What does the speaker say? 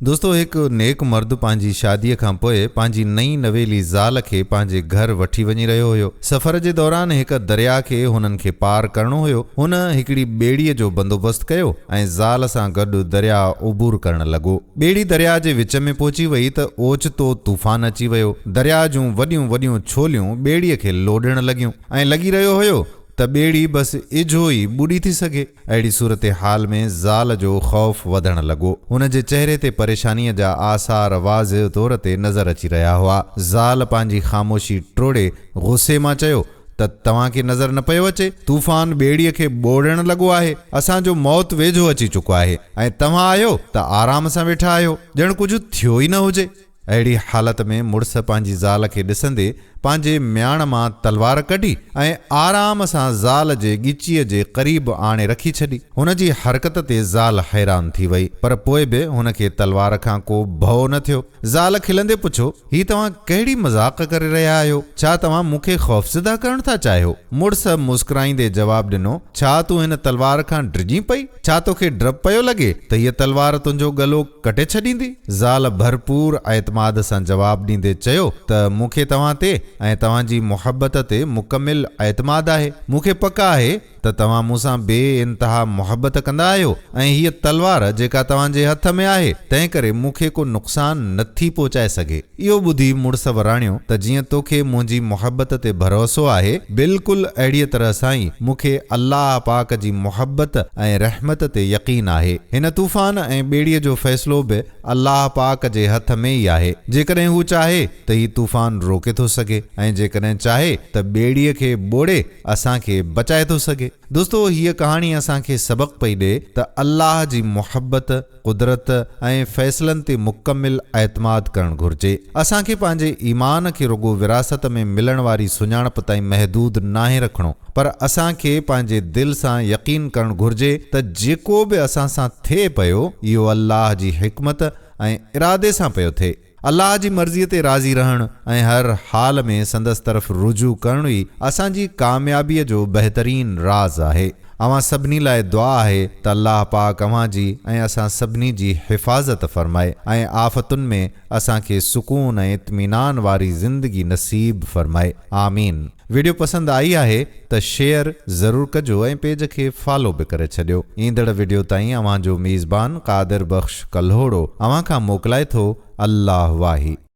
दोस्तों, एक नेक मर्द पांजी शादीअ खां पोइ पांजी नई नवेली ज़ाल खे पंहिंजे घर वठी वञी रहियो हुयो। सफ़र जे दौरान हिक दरिया खे हुननि खे पार करणो हुयो। हुन हिकिड़ी ॿेड़ीअ जो बंदोबस्तु कयो ऐं ज़ाल सां गॾु दरिया उबूर करण लॻो। ॿेड़ी दरिया जे विच में पहुची वई त ओचितो तूफ़ान अची वियो। दरिया जूं वॾियूं वॾियूं छोलियूं ॿेड़ीअ खे लोॾण लॻियूं ऐं लॻी रहियो हुयो त ॿेड़ी बस इझो ई ॿुॾी थी सघे। अहिड़ी सूरत हाल में ज़ाल जो ख़ौफ़ वधण लॻो। हुन जे चेहरे ते परेशानीअ जा आसार वाज़िह तौर ते नज़र अची रहिया हुआ। ज़ाल पंहिंजी ख़ामोशी टोड़े गुस्से मां चयो त तव्हांखे नज़र न पियो अचे, तूफ़ान ॿेड़ीअ खे ॿोड़ण लॻो आहे। असांजो मौत वेझो अची चुको आहे ऐं तव्हां आहियो त आराम सां वेठा आहियो, ॼण कुझु थियो ई न हुजे। अहिड़ी हालत में मुड़ुस पंहिंजी ज़ाल खे ॾिसंदे पंहिंजे म्याण मां तलवार कढी ऐं आराम सां ज़ाल जे ॻिचीअ जे क़रीब आणे रखी छॾी। हुन जी हरकत ते ज़ाल हैरान थी वई, पर पोइ बि हुन खे तलवार खां को भउ न थियो। ज़ाल खिलंदे पुछो, ही तव्हां कहिड़ी मज़ाक करे रहिया आहियो? छा तव्हां मूंखे ख़ौफ़ज़दा करण था चाहियो? मुड़ुस मुस्कुराईंदे जवाबु ॾिनो, छा तूं हिन तलवार खां डिॼी पई? छा तोखे डपु पियो लॻे त हीअ तलवार तुंहिंजो गलो कटे छॾींदी? ज़ाल भरपूर एतमाद सां जवाबु ॾींदे चयो त मूंखे तव्हां ते ऐं तव्हांजी मुहबत ते मुकमिल एतमाद आहे। मूंखे पक आहे त तव्हां मूंसां बे इंतहा मुहबत कंदा आहियो ऐं हीअ तलवार जेका तव्हांजे हथ में आहे तंहिं करे मूंखे को नुक़सान नथी पहुचाए सघे। इहो ॿुधी मुड़ुस वराणियो त जीअं तोखे मुंहिंजी मुहबत ते भरोसो आहे, बिल्कुलु अहिड़ीअ तरह सां ई मूंखे अल्लाह पाक जी मुहबत ऐं रहमत ते यकीन आहे। हिन तूफ़ान ऐं ॿेड़ीअ जो फ़ैसिलो बि अल्लाह पाक जे हथ में ई आहे। जेकॾहिं हू चाहे त ही तूफ़ान रोके थो सघे ऐं जेकॾहिं चाहे त ॿेड़ीअ खे ॿोड़े असांखे बचाए थो सघे। दोस्तो, हीअ कहाणी असांखे सबक़ पई ॾे त अल्लाह जी मुहबत, कुदरत ऐं फ़ैसिलनि ते मुकमिल एतमाद करणु घुरिजे। असांखे पंहिंजे ईमान खे रुगो विरासत में मिलण वारी सुञाणप ताईं महदूद नाहे रखणो, पर असांखे पंहिंजे दिलि सां यकीन करणु घुरिजे त जेको बि असां सां थिए पियो इहो अल्लाह जी हिकमत ऐं इरादे सां पियो थिए। अल्लाह जी मर्ज़ीअ ते राज़ी रहणु ऐं हर हाल में संदसि तरफ़ रुजू करणु ई असांजी कामयाबीअ जो बहितरीन राज़ आहे। अवां सभिनी लाइ दुआ आहे त अल्लाह पाक अवां जी ऐं असां सभिनी जी हिफ़ाज़त फ़रमाए ऐं आफ़तुनि में असांखे सुकून ऐं इत्मीनान वारी ज़िंदगी नसीब फ़रमाए। आमीन। वीडियो पसंदि आई आहे त शेयर ज़रूरु कजो ऐं पेज खे फॉलो बि करे छॾियो। ईंदड़ वीडियो ताईं अव्हां जो मेज़बान क़ादिर बख़्श कल्होड़ो अव्हां खां मोकिलाए थो। अल्लाह वाही।